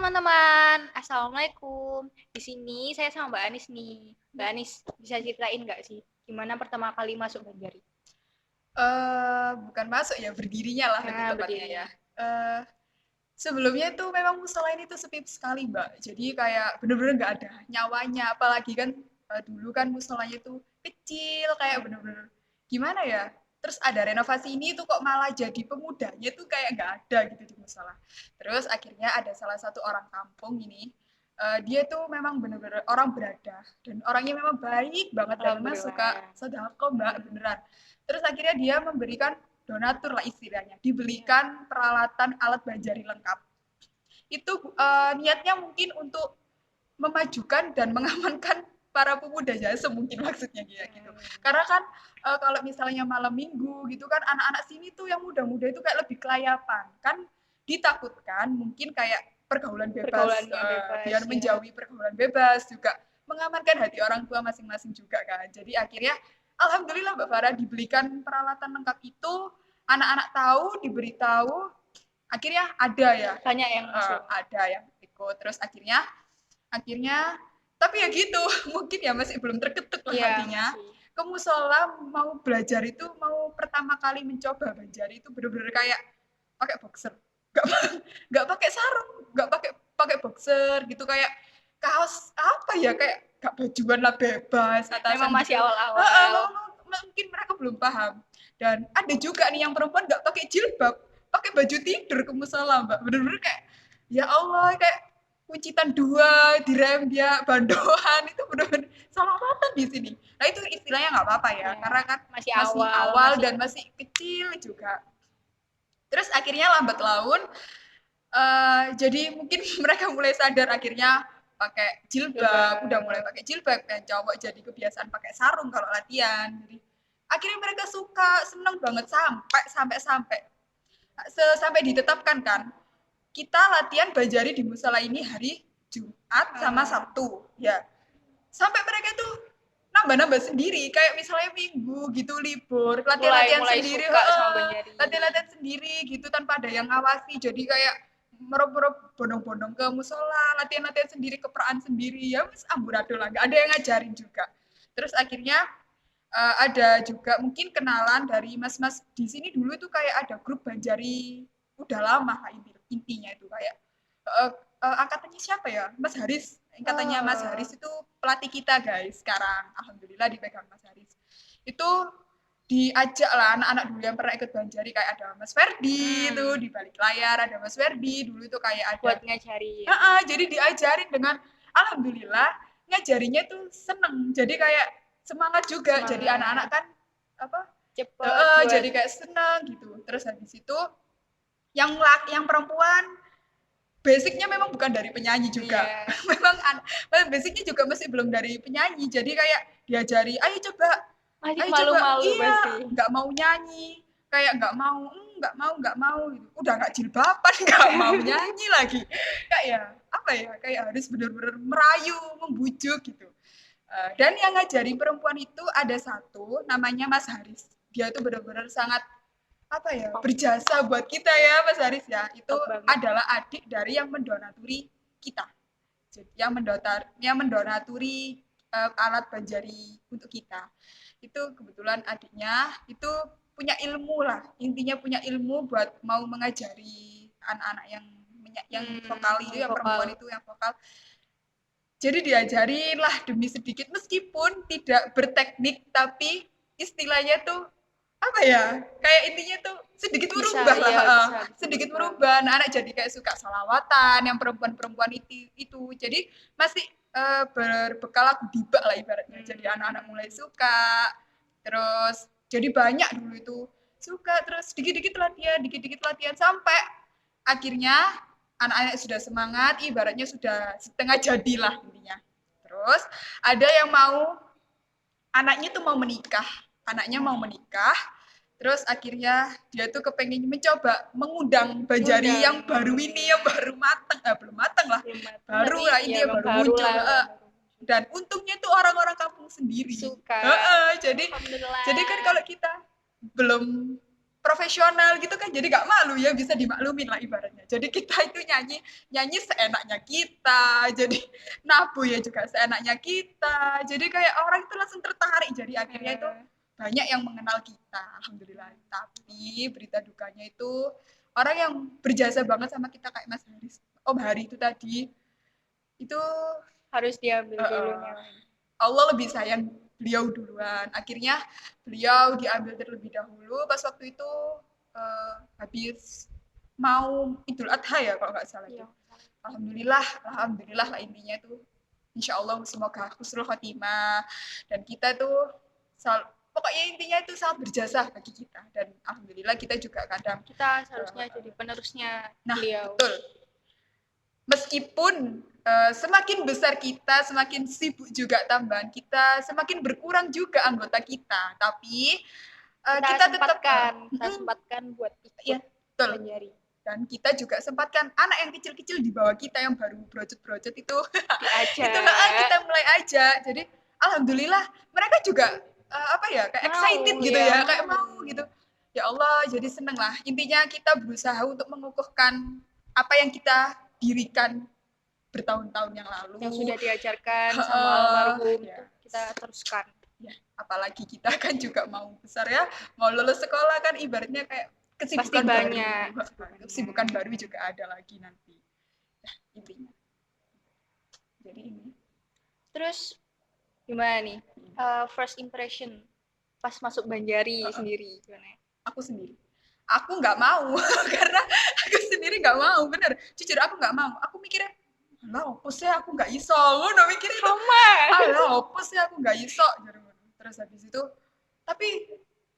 teman-teman, assalamualaikum. Di sini saya sama Mbak Anis nih. Mbak Anis bisa ceritain nggak sih gimana pertama kali masuk Banjari? Bukan masuk ya, berdirinya lah lebih Nah, tepatnya ya. berdirinya. Eh, Sebelumnya tuh memang musola ini tuh sepi sekali, Mbak. Jadi kayak bener-bener nggak ada nyawanya. Apalagi kan dulu kan musolanya tuh kecil, kayak bener-bener gimana ya. Terus ada renovasi ini tuh kok malah jadi pemudanya tuh kayak nggak ada gitu di musola. Terus akhirnya ada salah satu orang kampung ini, dia tuh memang bener-bener orang berada dan orangnya memang baik banget dan memang suka Alhamdulillah. sedekah, Mbak, Hmm. beneran. Terus akhirnya dia memberikan donatur lah istilahnya, Iya. dibelikan peralatan alat banjari lengkap. Itu niatnya mungkin untuk memajukan dan mengamankan para pemuda jasa mungkin maksudnya kayak gitu. Karena kan kalau misalnya malam minggu gitu kan anak-anak sini tuh yang muda-muda itu kayak lebih kelayapan kan, ditakutkan mungkin kayak pergaulan bebas, Pergaulannya bebas biar ya. menjauhi pergaulan bebas juga mengamankan hati orang tua masing-masing juga kan. Jadi akhirnya alhamdulillah Mbak Farah dibelikan peralatan lengkap itu, anak-anak tahu, diberitahu, akhirnya ada ya, Banyak yang masuk. ada yang ikut. Terus akhirnya akhirnya tapi ya gitu mungkin ya masih belum terketuk lah Iya, hatinya masih. ke musola mau belajar itu, mau pertama kali mencoba banjari itu bener-bener kayak pakai boxer, nggak nggak pakai sarung, nggak pakai boxer gitu, kayak kaos apa ya, kayak gak bajuan lah, bebas Memang atasan masih gitu. awal-awal. Mungkin mereka belum paham. Dan ada juga nih yang perempuan nggak pakai jilbab, pakai baju tidur ke musola, Mbak, bener-bener kayak ya Allah, kayak kuncitan dua direm dia bandoan itu benar-benar salawatan di sini. Nah itu istilahnya nggak apa-apa ya, Ya, karena kan masih masih awal, awal masih dan masih kecil juga. Terus akhirnya lambat laun, jadi mungkin mereka mulai sadar, akhirnya pakai jilbab, udah mulai coba. pakai jilbab, dan cowok jadi kebiasaan pakai sarung kalau latihan. Jadi akhirnya mereka suka, seneng banget, sampai sampai ditetapkan kan kita latihan banjari di musola ini hari Jumat sama Ah, Sabtu ya, sampai mereka tuh nambah-nambah sendiri, kayak misalnya minggu gitu libur mulai latihan-latihan mulai sendiri, suka sama Banjari. latihan-latihan sendiri gitu tanpa ada yang ngawasi, jadi kayak merop-merop bondong-bondong ke musola, latihan-latihan sendiri, keperaan sendiri ya, mas amburadul lah, nggak ada yang ngajarin juga. Terus akhirnya ada juga mungkin kenalan dari mas-mas di sini, dulu itu kayak ada grup Banjari udah lama lah, intinya itu kayak uh, angkatannya siapa ya, Mas Haris, angkatannya Mas Oh, Haris itu pelatih kita guys sekarang, alhamdulillah dipegang Mas Haris. Itu diajak lah anak-anak dulu yang pernah ikut Banjari, kayak ada Mas Ferdi itu hmm, di balik layar, ada Mas Ferdi dulu itu kayak ada. buat ngajarin. Jadi diajarin dengan alhamdulillah, ngajarinya tuh seneng, jadi kayak semangat juga, jadi anak-anak Semangat, kan apa, cepet buat jadi kayak seneng gitu. Terus habis itu yang laki, yang perempuan basicnya memang bukan dari penyanyi juga. iya. Memang basicnya juga masih belum dari penyanyi, jadi kayak diajari, Masih ayo coba, malu-malu iya, pasti. nggak mau nyanyi, kayak nggak mau gitu, udah nggak jilbaban nggak mau nyanyi lagi, kayak apa ya, kayak harus benar-benar merayu, membujuk gitu. Dan yang ngajarin perempuan itu ada satu namanya Mas Haris, dia itu benar-benar sangat apa ya, Top, berjasa buat kita ya Mas Haris ya, itu top banget. adalah adik dari yang mendonaturi kita, jadi yang mendonaturi alat banjari untuk kita. Itu kebetulan adiknya itu punya ilmu lah, intinya punya ilmu buat mau mengajari anak-anak yang vokal itu, Yang yang perempuan vokal. itu yang vokal. Jadi diajarin lah demi sedikit, meskipun tidak berteknik, tapi istilahnya tuh apa ya, kayak intinya tuh sedikit Bisa, merubah lah, iya bisa sedikit berubah. merubah. Nah, anak jadi kayak suka salawatan, yang perempuan-perempuan itu jadi masih berbekal lagu dibak lah ibaratnya, jadi anak-anak mulai Hmm, suka. Terus jadi banyak dulu itu suka, terus dikit-dikit latihan sampai akhirnya anak-anak sudah semangat, ibaratnya sudah setengah jadilah intinya. Terus ada yang mau, anaknya tuh mau menikah, anaknya mau menikah, terus akhirnya dia tuh kepengen mencoba mengundang Banjari ngundang yang baru ini, yang baru mateng, belum mateng lah, belum matang baru tapi lah ya ini, yang emang baru baru muncul. lah, yang baru muncul. Dan untungnya tuh orang-orang kampung sendiri. Suka. Jadi kan Alhamdulillah. kalau kita belum profesional gitu kan, jadi gak malu ya, bisa dimaklumin lah ibaratnya. Jadi kita itu nyanyi seenaknya kita, jadi nabu ya juga seenaknya kita, jadi kayak orang itu langsung tertarik, jadi akhirnya itu banyak yang mengenal kita, alhamdulillah. Tapi berita dukanya itu orang yang berjasa banget sama kita kayak Mas Haris, Om Hari itu tadi, itu Harus diambil dulu uh, nyawanya. Allah lebih sayang beliau duluan. Akhirnya beliau diambil terlebih dahulu pas waktu itu habis mau Idul Adha ya kalau nggak salah itu. Iya. Alhamdulillah lah intinya itu. Insya Allah semoga husnul khotimah dan kita tuh pokoknya intinya itu sangat berjasa bagi kita dan alhamdulillah kita juga kadang Kita seharusnya jadi penerusnya beliau. betul. Meskipun semakin besar kita, semakin sibuk juga tambahan kita, semakin berkurang juga anggota kita. Tapi kita tetap sempatkan buat ikut ya, betul. Banjari. Dan kita juga sempatkan anak yang kecil-kecil di bawah kita yang baru brojot-brojot itu, itu kita mulai aja. Jadi alhamdulillah mereka juga kayak excited gitu ya, kayak mau gitu. Ya Allah, jadi seneng lah. Intinya kita berusaha untuk mengukuhkan apa yang kita dirikan bertahun-tahun yang lalu. Yang sudah diajarkan sama almarhum ya. Kita teruskan. Ya, apalagi kita kan juga mau besar ya, mau lulus sekolah kan ibaratnya kayak kesibukan banyak. baru. Kesibukan baru juga ada lagi nanti. Nah, intinya. Jadi ini. Terus gimana nih? First impression pas masuk Banjari sendiri gimana? Aku sendiri. Aku nggak mau karena aku sendiri nggak mau, bener. Jujur aku nggak mau. Aku mikirnya, alah opus ya aku nggak iso. Ngono mikirnya. Sama. Alah opus ya aku nggak iso. Terus habis itu, tapi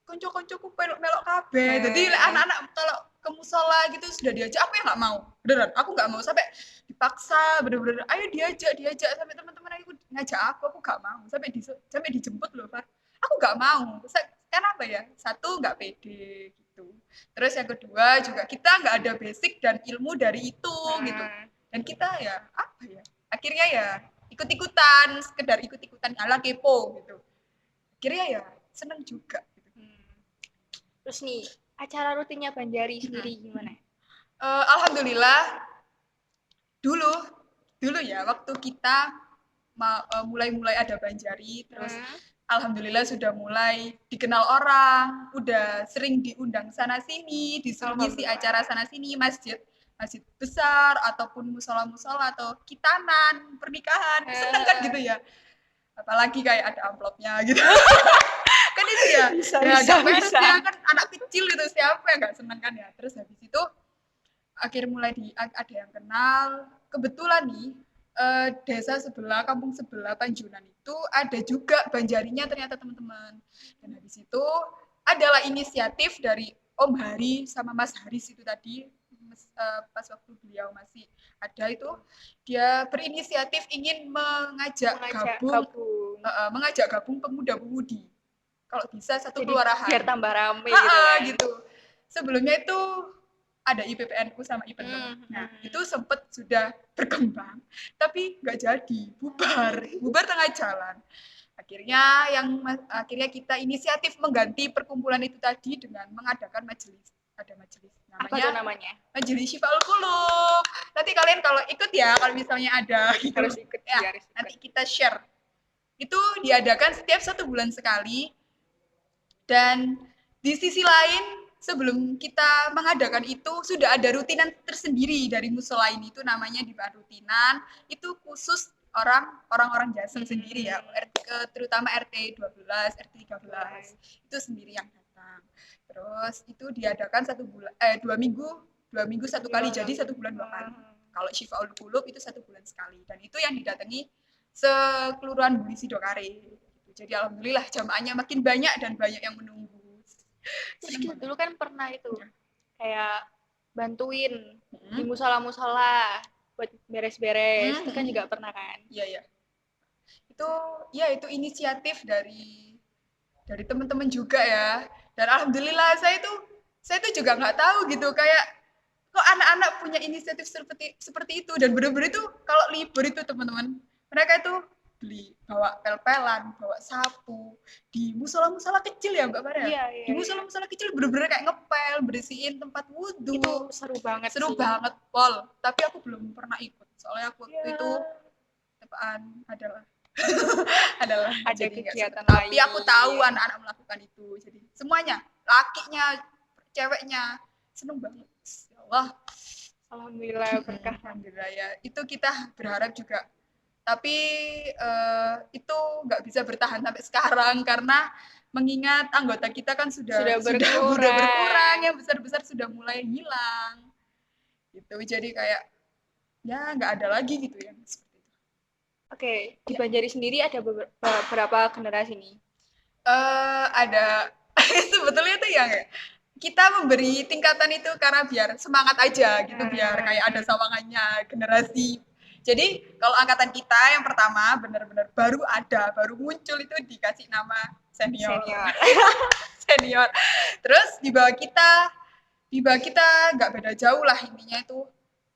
konco-koncoku melok kabeh. Jadi anak-anak kalau ke musola gitu sudah diajak, aku yang nggak mau. Beneran, aku nggak mau sampai dipaksa, bener-bener. Ayo diajak sampai teman-teman aku ngajak aku nggak mau. Sampai dijemput loh, Pak. Aku nggak mau. Kenapa ya? Satu nggak pede gitu. Terus yang kedua juga kita nggak ada basic dan ilmu dari itu gitu. Dan kita ya apa ya? Akhirnya ya ikut-ikutan, sekedar ikut-ikutan ala kepo gitu. Akhirnya ya seneng juga. Gitu. Terus nih acara rutinnya Banjari sendiri gimana? Alhamdulillah dulu ya waktu kita mulai ada Banjari terus alhamdulillah sudah mulai dikenal orang, udah sering diundang sana sini, disuruh ngisi acara sana sini, masjid besar ataupun musola-musola atau kitanan, pernikahan, seneng kan gitu ya. Apalagi kayak ada amplopnya gitu. Kan itu ya, bisa. Kan anak kecil itu siapa yang nggak seneng kan ya. Terus habis itu mulai ada yang kenal. Kebetulan nih desa sebelah, kampung sebelah Panjunan itu ada juga Banjarinya ternyata teman-teman. Dan habis itu adalah inisiatif dari Om Hari sama Mas Haris itu tadi pas waktu beliau masih ada itu dia berinisiatif ingin mengajak gabung pemuda-pemudi. Kalau bisa satu kelurahan. Biar tambah rame gitu. Sebelumnya itu ada IPPNU sama IPEN. Nah, itu sempat sudah berkembang, tapi nggak jadi, bubar tengah jalan. Akhirnya kita inisiatif mengganti perkumpulan itu tadi dengan mengadakan majelis. Ada majelis namanya? Majelis Syifaul Qulub. Nanti kalian kalau ikut ya, kalau misalnya ada gitu. Harus ikut ya. Nanti kita share. Itu diadakan setiap 1 bulan sekali. Dan di sisi lain sebelum kita mengadakan itu sudah ada rutinan tersendiri dari musola ini, itu namanya di rutinan itu khusus orang-orang Jaseng sendiri ya, terutama RT 12, RT 13 itu sendiri yang datang. Terus itu diadakan 2 minggu 1 kali, jadi 1 bulan 2 kali. Kalau Syifaul Qulub itu 1 bulan sekali dan itu yang didatangi sekelurahan Buli Sidokare. Jadi alhamdulillah jamaahnya makin banyak dan banyak yang menunggu. Terus kita dulu kan pernah itu kayak bantuin di musola-musola buat beres-beres. Itu kan juga pernah kan? Iya. Itu inisiatif dari teman-teman juga ya. Dan alhamdulillah saya itu juga nggak tahu gitu kayak kok anak-anak punya inisiatif seperti itu dan bener-bener itu kalau libur itu teman-teman mereka itu bawa pel-pelan, bawa sapu di musola-musola kecil ya Mbak Farah. Iya, Di musola-musola kecil bener-bener kayak ngepel, bersihin tempat wudhu. Itu seru banget Seru sih. banget, Pol. Tapi aku belum pernah ikut. Soalnya aku waktu Ya, itu adalah adalah ada jadi nggak kegiatan sempat. Tapi aku lain. tahu anak-anak melakukan itu. Jadi semuanya, lakinya, ceweknya, seneng banget. Ya Allah. Alhamdulillah berkah. Alhamdulillah ya. Itu kita berharap juga. Tapi itu nggak bisa bertahan sampai sekarang karena mengingat anggota kita kan sudah berkurang, yang besar-besar sudah mulai hilang. Gitu. Jadi kayak ya nggak ada lagi gitu ya seperti itu. Oke, di Banjari sendiri ada beberapa generasi nih? Ada sebetulnya tuh yang kita memberi tingkatan itu karena biar semangat aja gitu, biar kayak ada sawangannya generasi. Jadi kalau angkatan kita yang pertama benar-benar baru muncul itu dikasih nama senior. Senior. Terus di bawah kita nggak beda jauh lah, intinya itu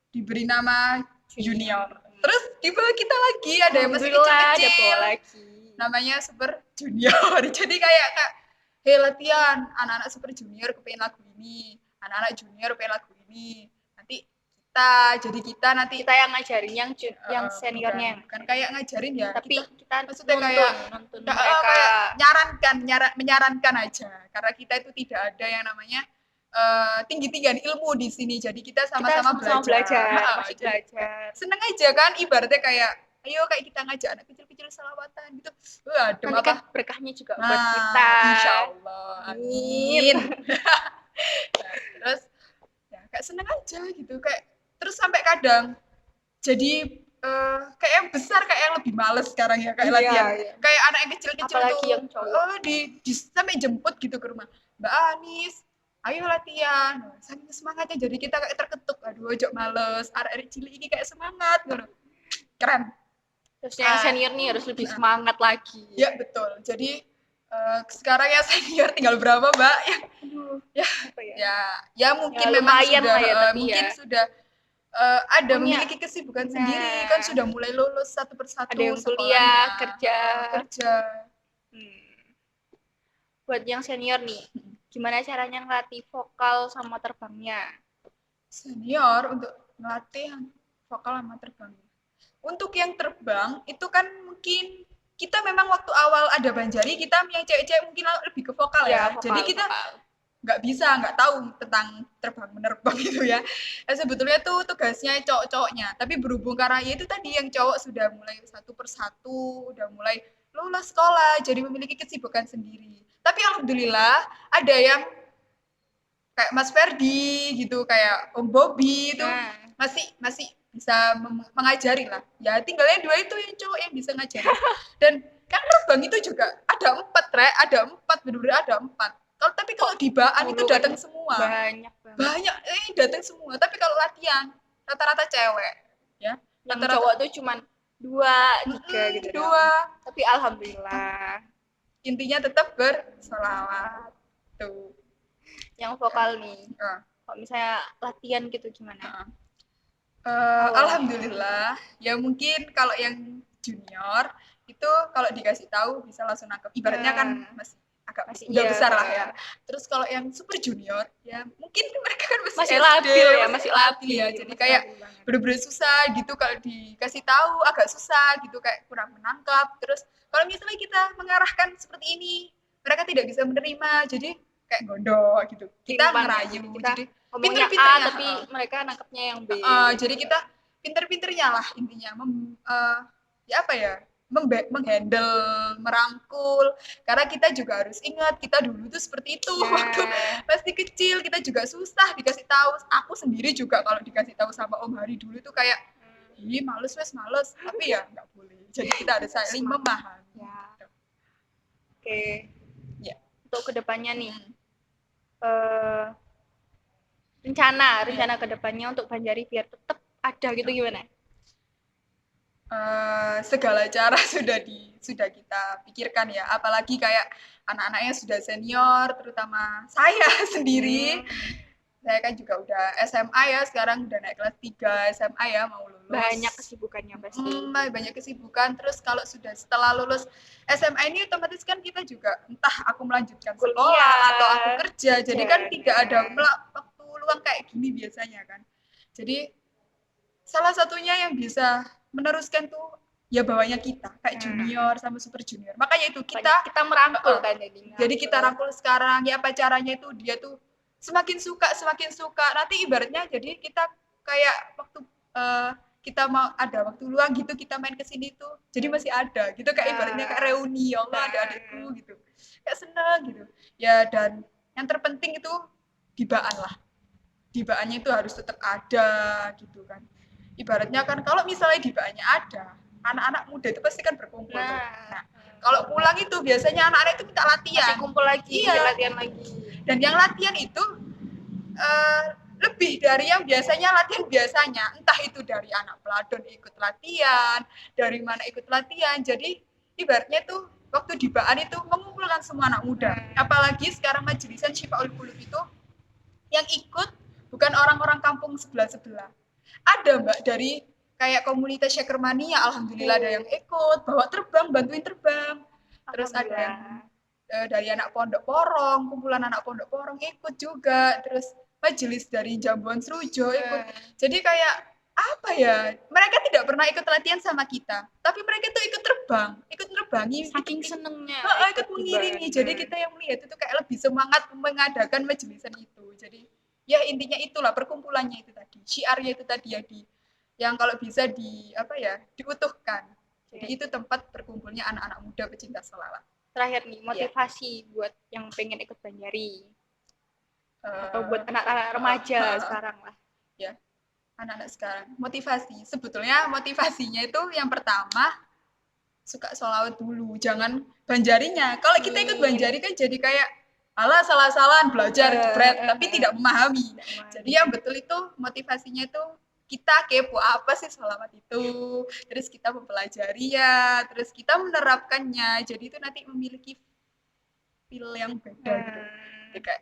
diberi nama junior. Terus di bawah kita lagi ada yang masih kecil-kecil. Namanya super junior. Jadi kayak hey latihan, anak-anak super junior kepengen lagu ini, anak-anak junior pengen lagu ini. Nanti kita nanti yang ngajarin yang seniornya. Bukan kayak ngajarin ya. Tapi kita maksudnya nonton mereka. Kayak menyarankan aja. Karena kita itu tidak ada yang namanya tinggi-tinggian ilmu di sini. Jadi kita sama-sama belajar. Masih belajar. Seneng aja kan, ibaratnya kayak ayo kayak kita ngajak anak kecil-kecil salawatan gitu. Nanti kan berkahnya juga buat kita. Insyaallah. Amin. Terus ya kayak seneng aja gitu, kayak terus sampai kadang jadi kayak yang besar kayak yang lebih males sekarang ya kayak latihan. Kayak anak yang kecil-kecil tuh yang cowok. Sampai jemput gitu ke rumah. Mbak Anis, ayo latihan. Saking semangatnya jadi kita kayak terketuk. Aduh, ojo males. Arek-arek cilik ini kayak semangat gitu. Keren. Terus yang senior nih harus lebih semangat lagi. Ya, betul. Jadi sekarang ya senior tinggal berapa, Mbak? Ya mungkin memang sudah sudah ada memiliki kesibukan sendiri, kan sudah mulai lulus satu persatu, ada yang kuliah, kerja. Buat yang senior nih, gimana caranya ngelatih vokal sama terbangnya? Senior untuk ngelatih vokal sama terbangnya. Untuk yang terbang itu kan mungkin kita memang waktu awal ada Banjari, kita yang cewek-cewek mungkin lebih ke vokal ya. Jadi kita nggak tahu tentang terbang menerbang itu ya. Sebetulnya tuh tugasnya cowok-cowoknya. Tapi berhubung karena itu tadi yang cowok sudah mulai satu persatu, udah mulai lulus sekolah, jadi memiliki kesibukan sendiri. Tapi alhamdulillah ada yang kayak Mas Ferdi gitu, kayak Om Bobby itu masih bisa mengajari lah. Ya tinggalnya 2 itu yang cowok yang bisa ngajari. Dan kan terbang itu juga ada 4, bener-bener ada 4. Tapi kalau di Baan itu datang semua. Banyak datang semua. Tapi kalau latihan rata-rata cewek, ya. Yang cowok tuh cuman 2, 3 gitu. 2. Tapi alhamdulillah. Intinya tetap bersolawat. Tuh. Yang vokal nih. Kalau misalnya latihan gitu gimana? Alhamdulillah. Ya mungkin kalau yang junior itu kalau dikasih tahu bisa langsung nangkep. Ibaratnya kan masih udah besar lah ya. Terus kalau yang super junior ya mungkin mereka kan masih labil ya. Jadi kayak bener-bener susah gitu kalau dikasih tahu, agak susah gitu, kayak kurang menangkap. Terus kalau misalnya kita mengarahkan seperti ini, mereka tidak bisa menerima. Jadi kayak gondok gitu. Kita ngerayu. Jadi pinter-pinternya tapi mereka nangkepnya yang B. Jadi kita pinter-pinternya lah intinya menghandle, merangkul, karena kita juga harus ingat kita dulu tuh seperti itu waktu masih kecil, kita juga susah dikasih tahu. Aku sendiri juga kalau dikasih tahu sama Om Hari dulu tuh kayak males, tapi ya nggak boleh, jadi kita harus saling memahami. Oke. Untuk kedepannya nih rencana kedepannya untuk Banjari biar tetap ada gitu gimana? Segala cara sudah kita pikirkan ya, apalagi kayak anak-anaknya sudah senior, terutama saya sendiri. Saya kan juga udah SMA ya, sekarang udah naik kelas 3 SMA ya, mau lulus. Banyak kesibukannya pasti. Banyak kesibukan. Terus kalau setelah lulus SMA ini otomatis kan kita juga entah aku melanjutkan sekolah Kuliah, atau aku kerja. Jadi kan tidak ada bener. waktu luang kayak gini biasanya kan. Jadi salah satunya yang bisa meneruskan tuh ya bawahnya kita kayak junior sama super junior. Makanya itu kita merangkul kan jadi kita rangkul sekarang ya, apa caranya itu dia tuh semakin suka nanti ibaratnya jadi kita kayak waktu kita mau ada waktu luang gitu kita main ke sini tuh jadi masih ada gitu kayak ibaratnya kayak reuni, ya Allah ada adikku gitu kayak seneng gitu ya. Dan yang terpenting itu dibaan lah, dibaannya itu harus tetap ada gitu kan. Ibaratnya kan kalau misalnya dibaannya ada, anak-anak muda itu pasti kan berkumpul. Nah, kalau pulang itu biasanya anak-anak itu minta latihan. Masih kumpul lagi, iya. latihan lagi. Dan yang latihan itu lebih dari yang biasanya latihan biasanya. Entah itu dari anak peladon ikut latihan, dari mana ikut latihan. Jadi ibaratnya itu waktu dibaan itu mengumpulkan semua anak muda. Apalagi sekarang majelisan Syifaul Qulub itu yang ikut bukan orang-orang kampung sebelah-sebelah. Ada Mbak dari kayak komunitas Shakermania, alhamdulillah ada yang ikut, bawa terbang, bantuin terbang. Terus ada yang dari anak pondok porong, kumpulan anak pondok porong ikut juga. Terus majelis dari Jambuan Serujo ikut. Jadi kayak apa ya? Mereka tidak pernah ikut latihan sama kita, tapi mereka tuh ikut nerbangi, saking senengnya ikut mengiringi. Jadi kita yang melihat itu kayak lebih semangat mengadakan majelisan itu. Jadi ya intinya itulah perkumpulannya itu tadi, syiarnya itu tadi ya yang kalau bisa diutuhkan. Jadi itu tempat berkumpulnya anak-anak muda pecinta sholawat. Terakhir nih, motivasi buat yang pengen ikut Banjari atau buat anak-anak remaja sekarang lah. Ya, anak-anak sekarang. Motivasi, sebetulnya motivasinya itu yang pertama suka sholawat dulu, jangan Banjarinya. Kalau kita ikut Banjari kan jadi kayak alah salah-salahan belajar tapi tidak memahami. Jadi yang betul itu motivasinya itu kita kepo apa sih sholawat itu, terus kita mempelajari ya, terus kita menerapkannya. Jadi itu nanti memiliki feel yang beda gitu. Ya, kayak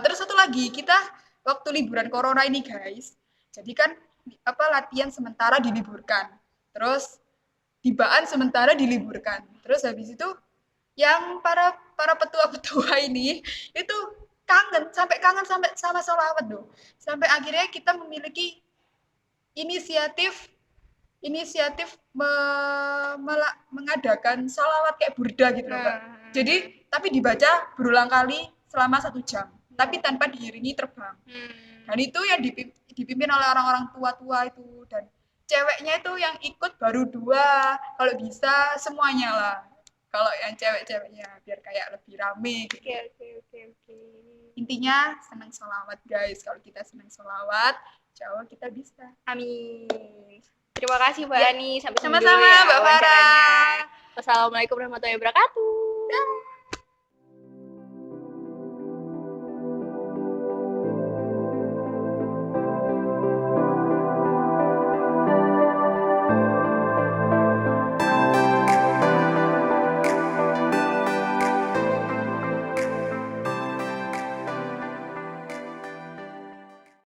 terus satu lagi kita waktu liburan corona ini guys, jadi kan latihan sementara diliburkan, terus dibaan sementara diliburkan, terus habis itu yang para petua-petua ini itu kangen sama sholawat tuh, sampai akhirnya kita memiliki inisiatif mengadakan sholawat kayak burda gitu loh Mbak. Jadi tapi dibaca berulang kali selama 1 jam, tapi tanpa diiringi terbang. Dan itu yang dipimpin oleh orang-orang tua-tua itu, dan ceweknya itu yang ikut baru 2, kalau bisa semuanya lah. Kalau yang cewek-ceweknya biar kayak lebih rame gitu. Oke. Intinya senang sholawat guys. Kalau kita senang sholawat, insya Allah kita bisa. Amin. Terima kasih Mbak Ani. Sampai sama-sama Mbak Farah. Wassalamualaikum warahmatullahi wabarakatuh.